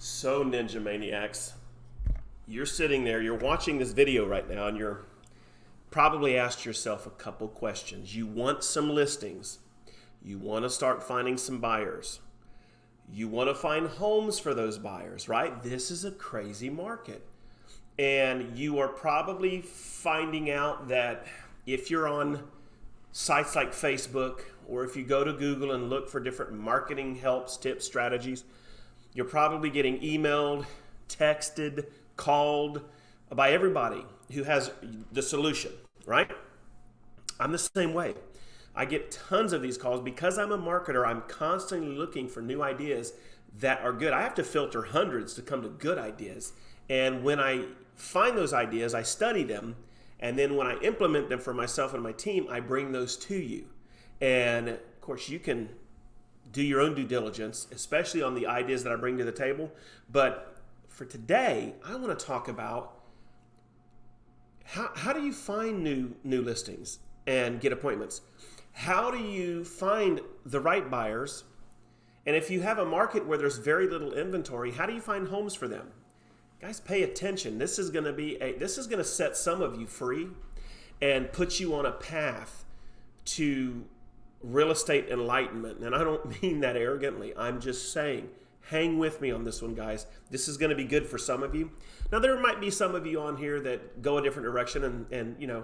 So Ninja Maniacs, you're sitting there, you're watching this video right now, and you're probably asked yourself a couple questions. You want some listings. You want to start finding some buyers. You want to find homes for those buyers, right? This is a crazy market. And you are probably finding out that if you're on sites like Facebook, or if you go to Google and look for different marketing helps, tips, strategies, you're probably getting emailed, texted, called by everybody who has the solution, right? I'm the same way. I get tons of these calls because I'm a marketer. I'm constantly looking for new ideas that are good. I have to filter hundreds to come to good ideas. And when I find those ideas, I study them. And then when I implement them for myself and my team, I bring those to you. And of course, you can do your own due diligence, especially on the ideas that I bring to the table. But for today, I want to talk about how do you find new listings and get appointments? How do you find the right buyers? And if you have a market where there's very little inventory, how do you find homes for them? Guys, pay attention. This is going to set some of you free and put you on a path to real estate enlightenment. And I don't mean that arrogantly. I'm just saying, hang with me on this one, guys. This is going to be good for some of you. Now, there might be some of you on here that go a different direction, and you know,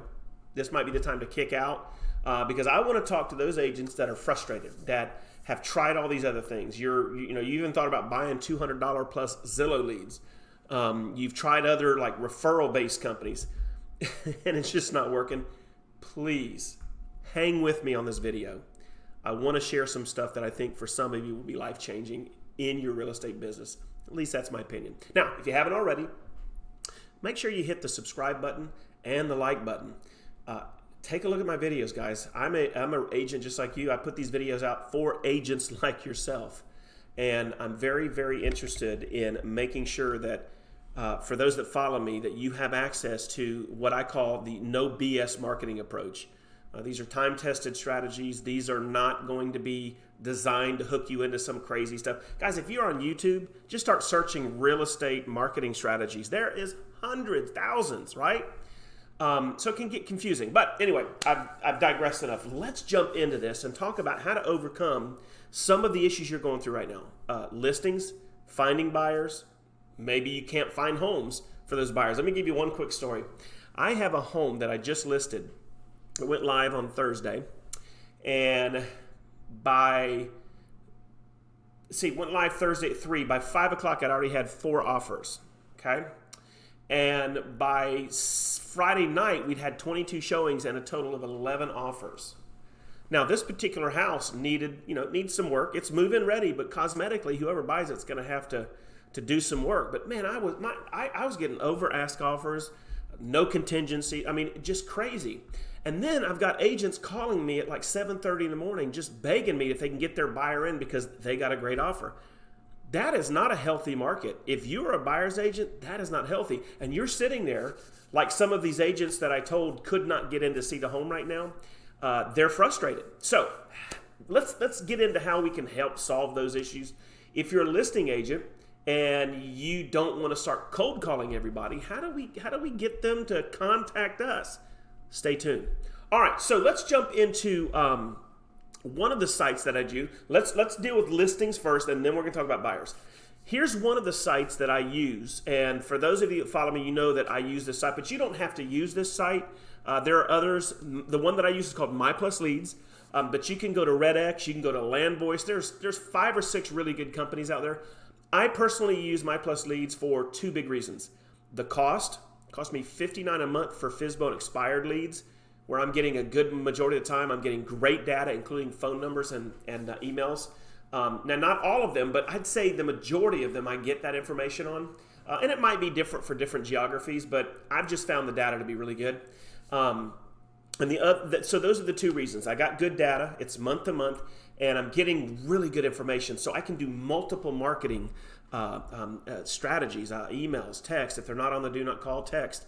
this might be the time to kick out because I want to talk to those agents that are frustrated, that have tried all these other things. You even thought about buying $200 plus Zillow leads. You've tried other like referral-based companies, and it's just not working. Please hang with me on this video. I want to share some stuff that I think for some of you will be life-changing in your real estate business. At least that's my opinion. Now, if you haven't already, make sure you hit the subscribe button and the like button. Take a look at my videos, guys. I'm an agent just like you. I put these videos out for agents like yourself. And I'm very, very interested in making sure that for those that follow me, that you have access to what I call the no BS marketing approach. These are time-tested strategies. These are not going to be designed to hook you into some crazy stuff. Guys, if you're on YouTube, just start searching real estate marketing strategies. There is hundreds, thousands, right? So it can get confusing. But anyway, I've digressed enough. Let's jump into this and talk about how to overcome some of the issues you're going through right now. Listings, finding buyers. Maybe you can't find homes for those buyers. Let me give you one quick story. I have a home that I just listed. It went live on Thursday. And went live Thursday at 3. By 5 o'clock, I'd already had 4 offers. Okay? And by Friday night, we'd had 22 showings and a total of 11 offers. Now, this particular house needs some work. It's move-in ready, but cosmetically, whoever buys it's going to have to do some work. But man, I was getting over-ask offers, no contingency. I mean, just crazy. And then I've got agents calling me at like 7:30 in the morning, just begging me if they can get their buyer in because they got a great offer. That is not a healthy market. If you're a buyer's agent, that is not healthy. And you're sitting there like some of these agents that I told could not get in to see the home right now. They're frustrated. So let's get into how we can help solve those issues. If you're a listing agent and you don't want to start cold calling everybody, how do we get them to contact us? Stay tuned. All right, so let's jump into one of the sites that I do. Let's deal with listings first, and then we're going to talk about buyers. Here's one of the sites that I use, and for those of you that follow me, you know that I use this site, but you don't have to use this site. There are others. The one that I use is called My Plus Leads, but you can go to RedX, you can go to Landvoice. There's 5 or 6 really good companies out there. I personally use My Plus Leads for 2 big reasons. The cost me $59 a month for FSBO and expired leads, where I'm getting a good majority of the time. I'm getting great data, including phone numbers and emails. Now, not all of them, but I'd say the majority of them I get that information on. And it might be different for different geographies, but I've just found the data to be really good. So those are the 2 reasons. I got good data. It's month to month, and I'm getting really good information. So I can do multiple marketing strategies, emails, text. If they're not on the do not call, text,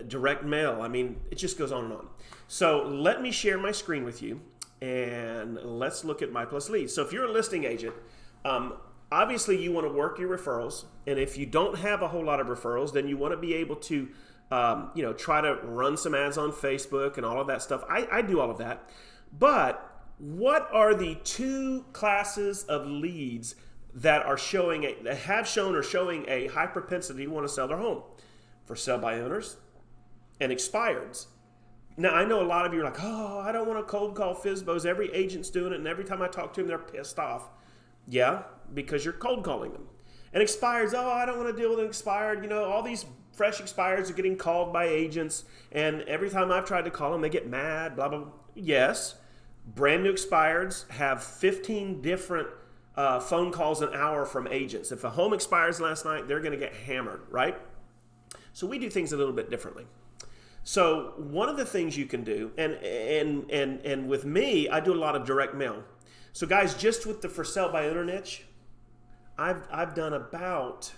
direct mail. I mean, it just goes on and on. So let me share my screen with you, and let's look at My Plus Leads. So if you're a listing agent, obviously you want to work your referrals. And if you don't have a whole lot of referrals, then you want to be able to, try to run some ads on Facebook and all of that stuff. I do all of that. But what are the two classes of leads that are that have shown or showing a high propensity to want to sell their home? For sale by owners and expireds. Now, I know a lot of you are like, oh, I don't want to cold call FSBOs. Every agent's doing it, and every time I talk to them, they're pissed off. Yeah, because you're cold calling them. And expireds, oh, I don't want to deal with an expired. All these fresh expireds are getting called by agents, and every time I've tried to call them, they get mad, blah, blah, blah. Yes, brand new expireds have 15 different phone calls an hour from agents. If a home expires last night, they're going to get hammered, right? So we do things a little bit differently. So one of the things you can do, and with me, I do a lot of direct mail. So guys, just with the for sale by owner niche, I've done about,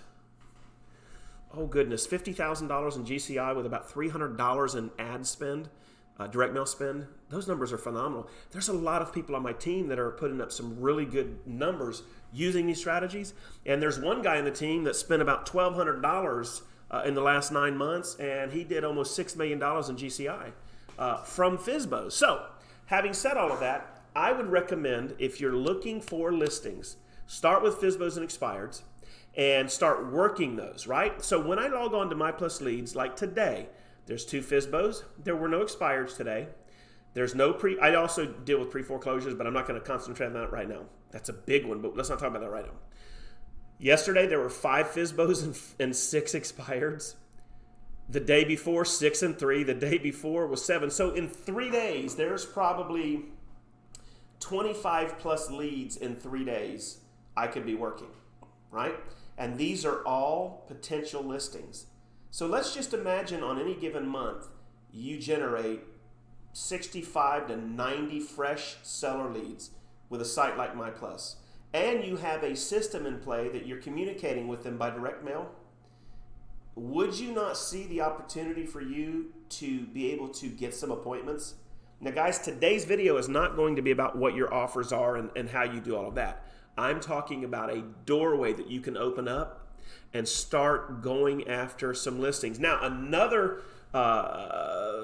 $50,000 in GCI with about $300 in ad spend, direct mail spend. Those numbers are phenomenal. There's a lot of people on my team that are putting up some really good numbers using these strategies. And there's one guy in the team that spent about $1,200 in the last 9 months, and he did almost $6 million in GCI from FSBOs. So, having said all of that, I would recommend, if you're looking for listings, start with FSBOs and expireds and start working those, right? So when I log on to My Plus Leads, like today, there's 2 FSBOs. There were no expireds today. There's no I also deal with pre-foreclosures, but I'm not going to concentrate on that right now. That's a big one, but let's not talk about that right now. Yesterday, there were 5 FSBOs and 6 expireds. The day before, 6 and 3. The day before was 7. So in 3 days, there's probably 25 plus leads in 3 days I could be working, right? And these are all potential listings. So let's just imagine on any given month, you generate 65 to 90 fresh seller leads with a site like My Plus. And you have a system in play that you're communicating with them by direct mail. Would you not see the opportunity for you to be able to get some appointments? Now guys, today's video is not going to be about what your offers are and how you do all of that. I'm talking about a doorway that you can open up and start going after some listings. Now, another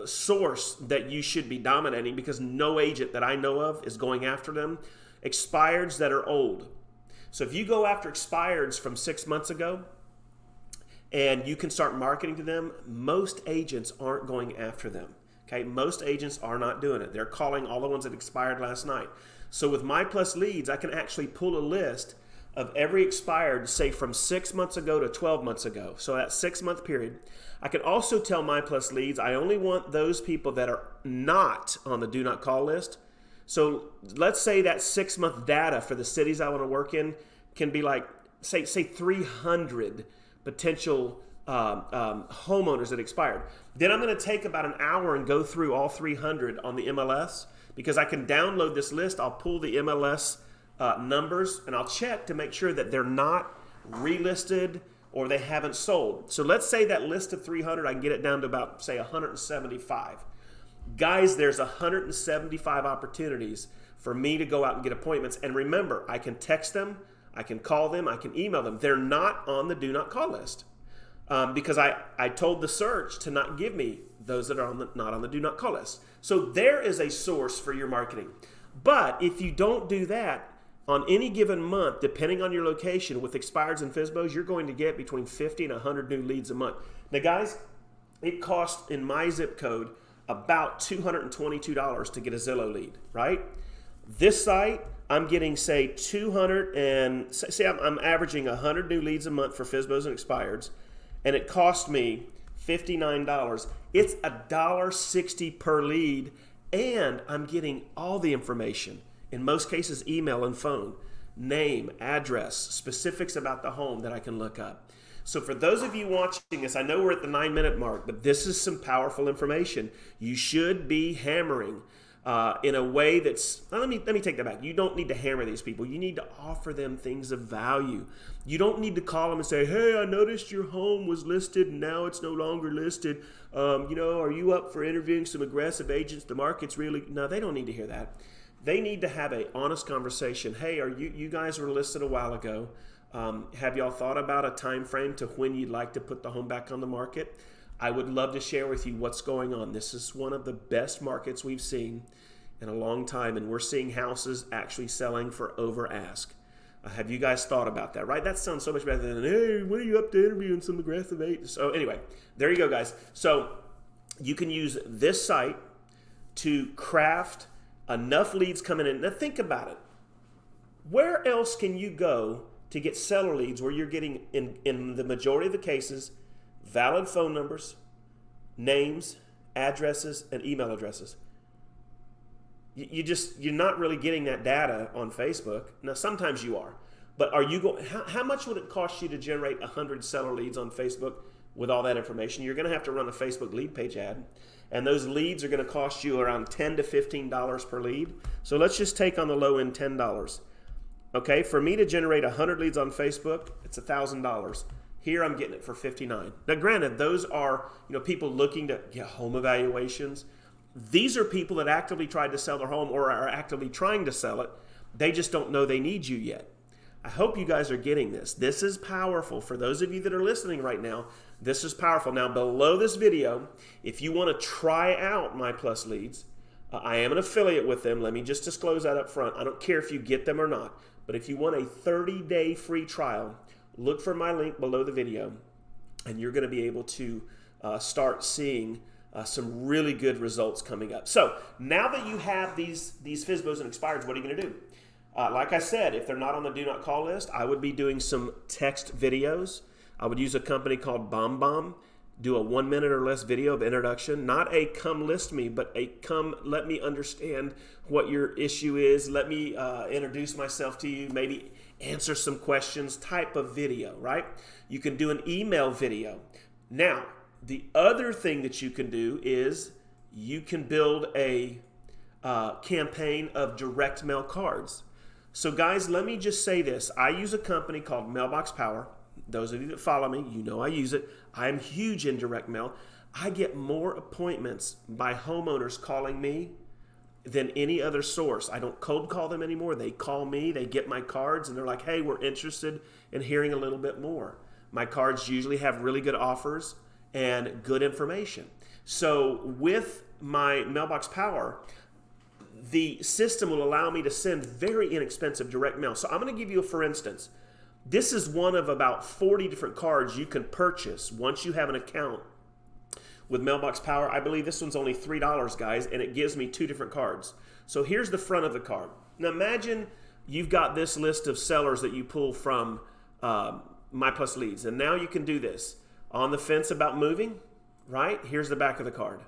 source that you should be dominating, because no agent that I know of is going after them, expireds that are old. So if you go after expireds from 6 months ago and you can start marketing to them, most agents aren't going after them. Okay, most agents are not doing it. They're calling all the ones that expired last night. So with My Plus Leads, I can actually pull a list of every expired, say from 6 months ago to 12 months ago. So that 6 month period. I can also tell My Plus Leads, I only want those people that are not on the do not call list. So let's say that 6 month data for the cities I want to work in can be like, say 300 potential homeowners that expired. Then I'm going to take about an hour and go through all 300 on the MLS, because I can download this list. I'll pull the MLS numbers and I'll check to make sure that they're not relisted or they haven't sold. So let's say that list of 300, I can get it down to about, say, 175. Guys, there's 175 opportunities for me to go out and get appointments. And remember, I can text them, I can call them, I can email them. They're not on the do not call list because I told the search to not give me those that are not on the do not call list. So there is a source for your marketing. But if you don't do that, on any given month, depending on your location, with expireds and FSBOs, you're going to get between 50 and 100 new leads a month. Now, guys, it costs in my zip code about $222 to get a Zillow lead, right? This site, I'm getting, say, 200 and say I'm averaging 100 new leads a month for FSBOs and expireds, and it cost me $59. It's $1.60 per lead, and I'm getting all the information. In most cases, email and phone, name, address, specifics about the home that I can look up. So for those of you watching this, I know we're at the 9-minute mark, but this is some powerful information. You should be hammering in a way that's, let me take that back. You don't need to hammer these people. You need to offer them things of value. You don't need to call them and say, hey, I noticed your home was listed and now it's no longer listed. Are you up for interviewing some aggressive agents? The market's really, no, they don't need to hear that. They need to have an honest conversation. Hey, you guys were listed a while ago. Have y'all thought about a time frame to when you'd like to put the home back on the market? I would love to share with you what's going on. This is one of the best markets we've seen in a long time, and we're seeing houses actually selling for over ask. Have you guys thought about that, right? That sounds so much better than, hey, when are you up to interviewing some aggressive agents? So anyway, there you go, guys. So you can use this site to craft enough leads coming in. Now think about it. Where else can you go to get seller leads where you're getting, in the majority of the cases, valid phone numbers, names, addresses, and email addresses? You're not really getting that data on Facebook. Now, sometimes you are, but are you going? How much would it cost you to generate 100 seller leads on Facebook with all that information? You're going to have to run a Facebook lead page ad, and those leads are going to cost you around $10 to $15 per lead. So let's just take on the low end $10. Okay, for me to generate 100 leads on Facebook, it's $1,000. Here I'm getting it for $59. Now, granted, those are people looking to get home evaluations. These are people that actively tried to sell their home or are actively trying to sell it. They just don't know they need you yet. I hope you guys are getting this. This is powerful. For those of you that are listening right now, this is powerful. Now, below this video, if you want to try out My Plus Leads, I am an affiliate with them. Let me just disclose that up front. I don't care if you get them or not. But if you want a 30-day free trial, look for my link below the video, and you're going to be able to start seeing some really good results coming up. So now that you have these FSBOs and expireds, what are you going to do? Like I said, if they're not on the do not call list, I would be doing some text videos. I would use a company called BombBomb, do a 1 minute or less video of introduction, not a come list me, but a come let me understand what your issue is. Let me introduce myself to you, maybe answer some questions type of video, right? You can do an email video. Now, the other thing that you can do is you can build a campaign of direct mail cards. So guys, let me just say this. I use a company called Mailbox Power. Those of you that follow me, you know I use it. I'm huge in direct mail. I get more appointments by homeowners calling me than any other source. I don't cold call them anymore. They call me, they get my cards, and they're like, hey, we're interested in hearing a little bit more. My cards usually have really good offers and good information. So with my Mailbox Power, the system will allow me to send very inexpensive direct mail. So I'm going to give you for instance. This is one of about 40 different cards you can purchase once you have an account with Mailbox Power. I believe this one's only $3, guys, and it gives me 2 different cards. So here's the front of the card. Now imagine you've got this list of sellers that you pull from My Plus Leads, and now you can do this. On the fence about moving, right? Here's the back of the card.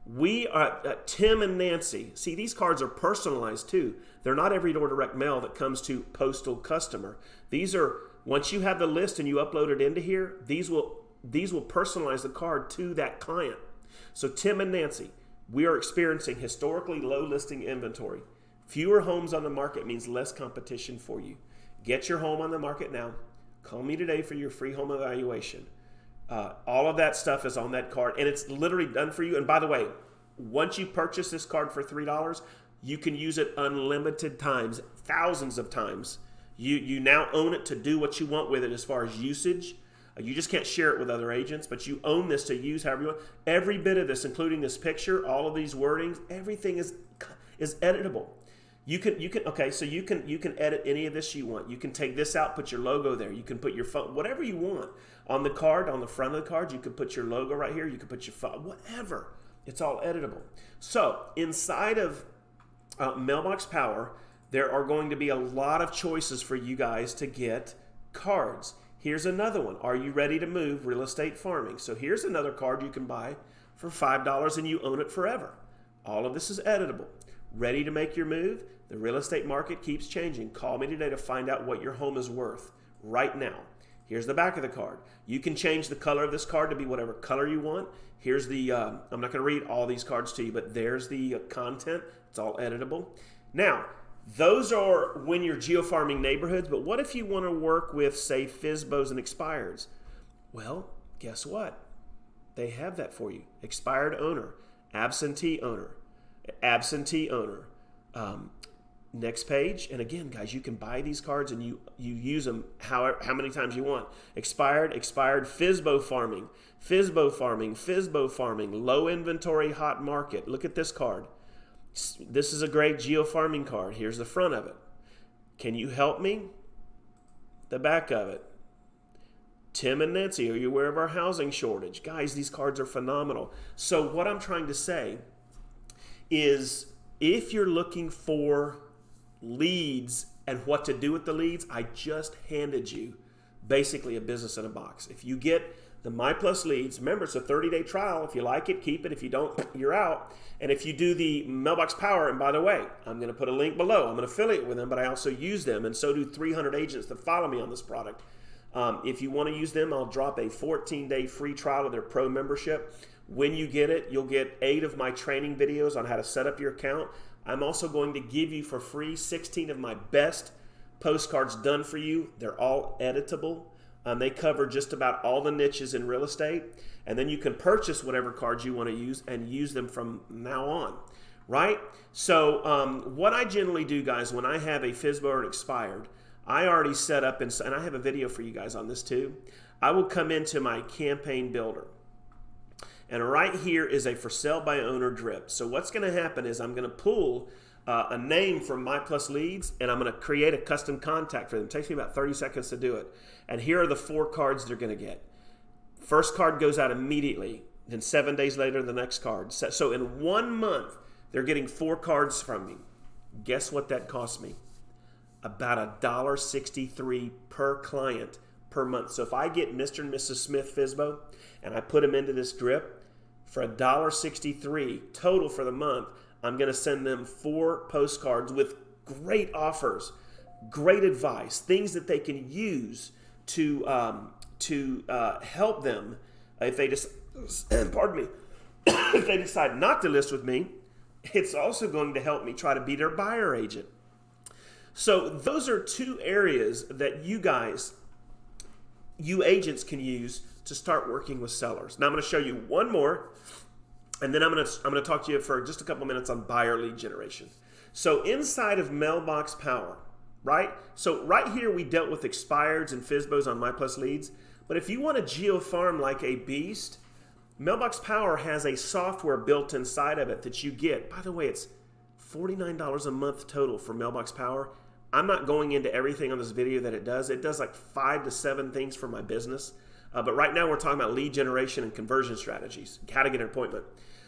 We are Tim and Nancy. See, these cards are personalized too. They're not every door direct mail that comes to postal customer. These are, once you have the list and you upload it into here, these will personalize the card to that client. So Tim and Nancy, we are experiencing historically low listing inventory. Fewer homes on the market means less competition for you. Get your home on the market now. Call me today for your free home evaluation. All of that stuff is on that card, and it's literally done for you. And by the way, once you purchase this card for $3, you can use it unlimited times, thousands of times. You now own it to do what you want with it as far as usage. You just can't share it with other agents, but you own this to use however you want. Every bit of this, including this picture, all of these wordings, everything is editable. You can edit any of this you want. You can take this out, put your logo there. You can put your phone, whatever you want. On the card, on the front of the card, you can put your logo right here. You can put your phone, whatever. It's all editable. So inside of Mailbox Power, there are going to be a lot of choices for you guys to get cards. Here's another one. Are you ready to move? Real estate farming. So here's another card you can buy for $5 and you own it forever. All of this is editable. Ready to make your move? The real estate market keeps changing. Call me today to find out what your home is worth right now. Here's the back of the card. You can change the color of this card to be whatever color you want. Here's the, I'm not going to read all these cards to you, but there's the content. It's all editable. Now, those are when you're geofarming neighborhoods, but what if you want to work with, say, FSBOs and expireds? Well, guess what? They have that for you. Expired owner, absentee owner, Next page, and again, guys, you can buy these cards and you use them how many times you want. Expired, FSBO farming, FSBO farming, low inventory, hot market. Look at this card. This is a great geofarming card. Here's the front of it. Can you help me? The back of it. Tim and Nancy, are you aware of our housing shortage? Guys, these cards are phenomenal. So what I'm trying to say is, if you're looking for leads and what to do with the leads, I just handed you basically a business in a box. If you get the My Plus leads, remember, it's a 30-day trial. If you like it, keep it. If you don't, you're out. And if you do the Mailbox Power, and by the way, I'm going to put a link below. I'm going to affiliate with them, but I also use them, and so do 300 agents that follow me on this product. If you want to use them, I'll drop a 14-day free trial of their pro membership. When you get it, you'll get 8 of my training videos on how to set up your account. I'm also going to give you for free 16 of my best postcards done for you. They're all editable. They cover just about all the niches in real estate. And then you can purchase whatever cards you want to use and use them from now on, right? So what I generally do, guys, when I have a FSBO or an expired, I already set up, and I have a video for you guys on this too. I will come into my campaign builder. And right here is a for sale by owner drip. So what's going to happen is I'm going to pull a name from My Plus leads, and I'm going to create a custom contact for them. It takes me about 30 seconds to do it. And here are the 4 cards they're going to get. First card goes out immediately. Then 7 days later, the next card. So in 1 month, they're getting 4 cards from me. Guess what that cost me? About $1.63 per client per month. So if I get Mr. and Mrs. Smith FSBO and I put them into this drip for $1.63 total for the month, I'm going to send them 4 postcards with great offers, great advice, things that they can use to help them if they just pardon me if they decide not to list with me. It's also going to help me try to be their buyer agent. So those are 2 areas that you agents can use to start working with sellers. Now I'm going to show you one more, and then I'm going to talk to you for just a couple minutes on buyer lead generation. So inside of Mailbox Power, right? So right here we dealt with expireds and FSBOs on My Plus leads. But if you want to geofarm like a beast, Mailbox Power has a software built inside of it that you get. By the way, it's $49 a month total for Mailbox Power. I'm not going into everything on this video that it does. It does like 5 to 7 things for my business. But right now we're talking about lead generation and conversion strategies, how to get an appointment.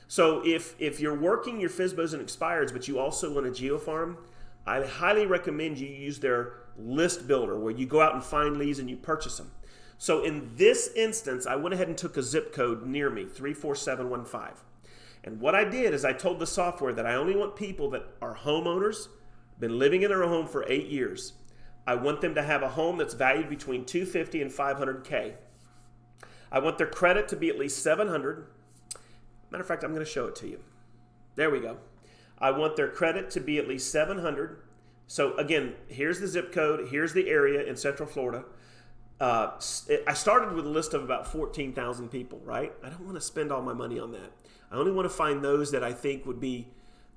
So if you're working your FSBOs and expireds, but you also want to geofarm, I highly recommend you use their list builder where you go out and find leads and you purchase them. So in this instance, I went ahead and took a zip code near me, 34715. And what I did is I told the software that I only want people that are homeowners, been living in their home for 8 years. I want them to have a home that's valued between $250,000 and $500K. I want their credit to be at least 700. Matter of fact, I'm going to show it to you. There we go. I want their credit to be at least 700. So again, here's the zip code. Here's the area in Central Florida. I started with a list of about 14,000 people, right? I don't want to spend all my money on that. I only want to find those that I think would be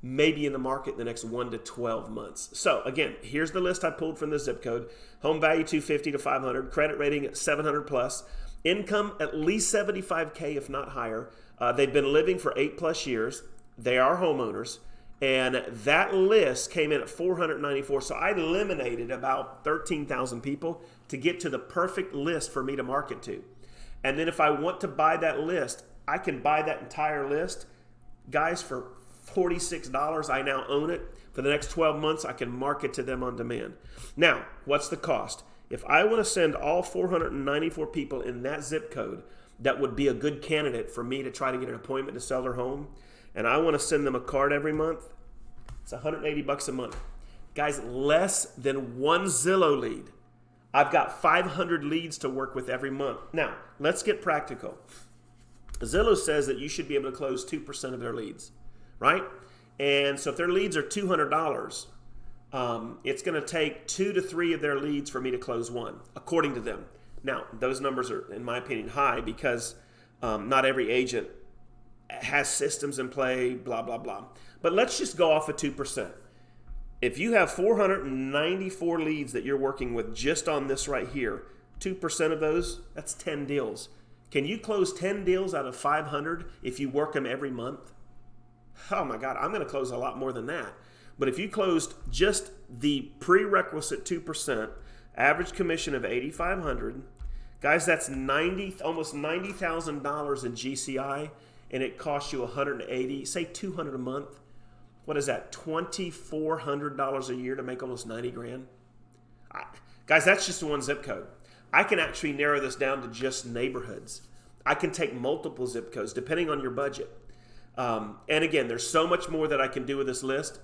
maybe in the market in the next 1 to 12 months. So again, here's the list I pulled from the zip code. Home value 250 to 500, credit rating at 700 plus, income at least 75K if not higher. They've been living for 8+ years. They are homeowners. And that list came in at 494. So I eliminated about 13,000 people to get to the perfect list for me to market to. And then if I want to buy that list, I can buy that entire list. Guys, for $46, I now own it. For the next 12 months, I can market to them on demand. Now, what's the cost? If I want to send all 494 people in that zip code that would be a good candidate for me to try to get an appointment to sell their home, and I want to send them a card every month, it's $180 a month. Guys, less than 1 Zillow lead. I've got 500 leads to work with every month. Now, let's get practical. Zillow says that you should be able to close 2% of their leads, right? And so if their leads are $200, it's going to take 2 to 3 of their leads for me to close 1, according to them. Now, those numbers are, in my opinion, high because not every agent has systems in play, blah, blah, blah. But let's just go off of 2%. if you have 494 leads that you're working with just on this right here, 2% of those, that's 10 deals. Can you close 10 deals out of 500 if you work them every month? Oh my God, I'm going to close a lot more than that. But if you closed just the prerequisite 2%, average commission of $8,500, guys, that's almost $90,000 in GCI, and it costs you $180, say $200 a month. What is that? $2,400 a year to make almost 90 grand. Guys, that's just one zip code. I can actually narrow this down to just neighborhoods. I can take multiple zip codes depending on your budget. And again, there's so much more that I can do with this list.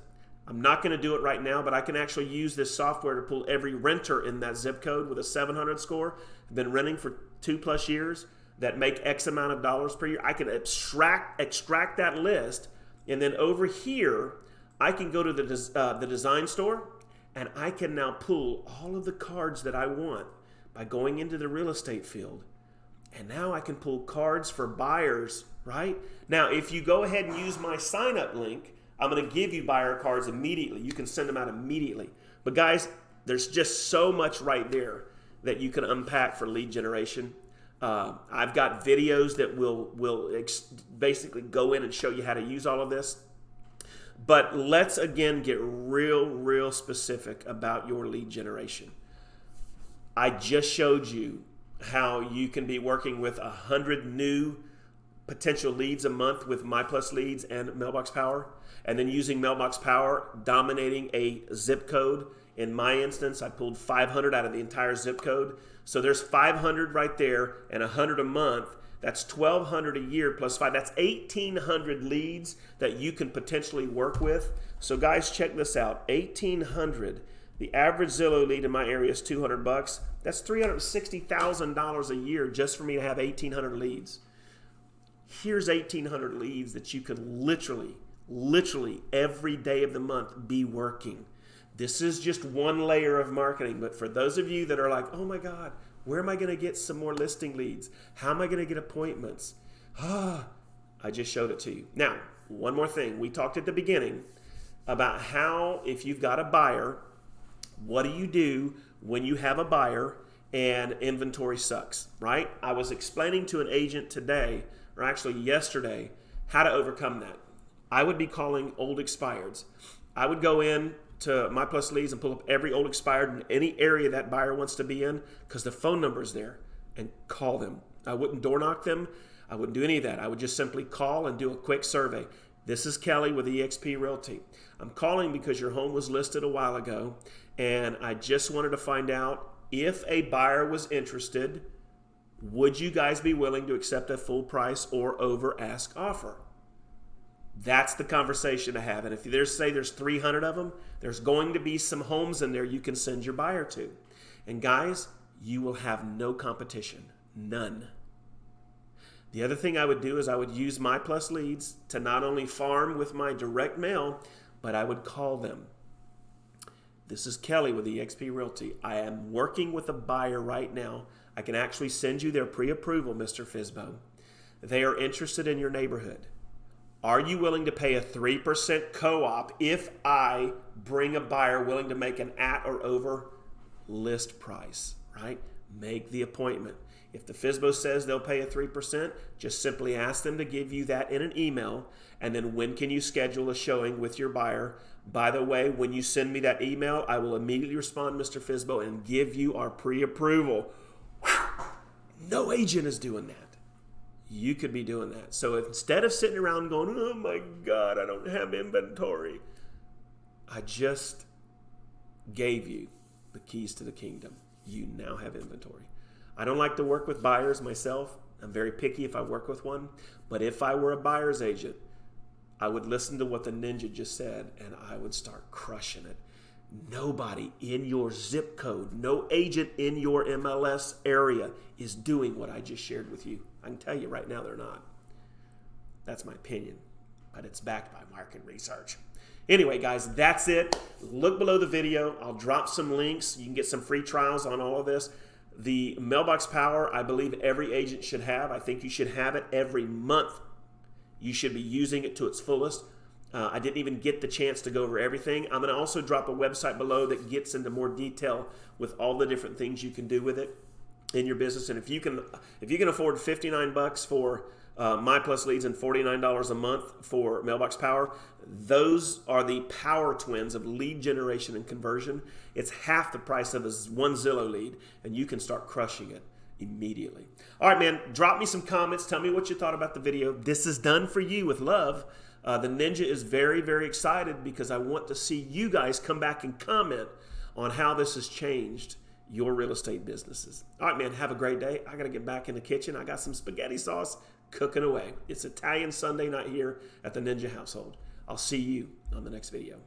I'm not going to do it right now, but I can actually use this software to pull every renter in that zip code with a 700 score. I've been renting for 2+ years that make X amount of dollars per year. I can extract that list, and then over here, I can go to the design store, and I can now pull all of the cards that I want by going into the real estate field. And now I can pull cards for buyers, right? Now, if you go ahead and use my sign-up link, I'm going to give you buyer cards immediately. You can send them out immediately. But guys, there's just so much right there that you can unpack for lead generation. I've got videos that will basically go in and show you how to use all of this. But let's again get real specific about your lead generation. I just showed you how you can be working with 100 new potential leads a month with MyPlus Leads and Mailbox Power, and then using Mailbox Power, dominating a zip code. In my instance, I pulled 500 out of the entire zip code. So there's 500 right there and 100 a month. That's 1,200 a year plus 5. That's 1,800 leads that you can potentially work with. So guys, check this out. 1,800. The average Zillow lead in my area is $200. That's $360,000 a year just for me to have 1,800 leads. Here's 1,800 leads that you can literally every day of the month be working. This is just one layer of marketing, but for those of you that are like, oh my God, where am I going to get some more listing leads? How am I going to get appointments? I just showed it to you. Now, one more thing. We talked at the beginning about how if you've got a buyer, what do you do when you have a buyer and inventory sucks, right? I was explaining to an agent today, or actually yesterday, how to overcome that. I would be calling old expireds. I would go in to MyPlus Leads and pull up every old expired in any area that buyer wants to be in because the phone number is there, and call them. I wouldn't door knock them. I wouldn't do any of that. I would just simply call and do a quick survey. This is Kelly with eXp Realty. I'm calling because your home was listed a while ago, and I just wanted to find out if a buyer was interested, would you guys be willing to accept a full price or over ask offer? That's the conversation to have. And if there's 300 of them, there's going to be some homes in there you can send your buyer to. And guys, you will have no competition, none. The other thing I would do is I would use MyPlus Leads to not only farm with my direct mail, but I would call them. This is Kelly with eXp Realty. I am working with a buyer right now. I can actually send you their pre-approval, Mr. Fizbo. They are interested in your neighborhood. Are you willing to pay a 3% co-op if I bring a buyer willing to make an at or over list price, right? Make the appointment. If the FSBO says they'll pay a 3%, just simply ask them to give you that in an email, and then when can you schedule a showing with your buyer? By the way, when you send me that email, I will immediately respond, Mr. FSBO, and give you our pre-approval. No agent is doing that. You could be doing that. So instead of sitting around going, oh my God, I don't have inventory, I just gave you the keys to the kingdom. You now have inventory. I don't like to work with buyers myself. I'm very picky if I work with one. But if I were a buyer's agent, I would listen to what the ninja just said, and I would start crushing it. Nobody in your zip code, no agent in your MLS area is doing what I just shared with you. I can tell you right now they're not. That's my opinion, but it's backed by market research. Anyway, guys, that's it. Look below the video. I'll drop some links. You can get some free trials on all of this. The Mailbox Power, I believe every agent should have. I think you should have it every month. You should be using it to its fullest. I didn't even get the chance to go over everything. I'm going to also drop a website below that gets into more detail with all the different things you can do with it in your business. And if you can afford $59 for My Plus Leads and $49 a month for Mailbox Power, those are the power twins of lead generation and conversion. It's half the price of one Zillow lead, and you can start crushing it immediately. All right, man, drop me some comments. Tell me what you thought about the video. This is done for you with love. The Ninja is very, very excited because I want to see you guys come back and comment on how this has changed your real estate businesses. All right, man, have a great day. I got to get back in the kitchen. I got some spaghetti sauce cooking away. It's Italian Sunday night here at the Ninja household. I'll see you on the next video.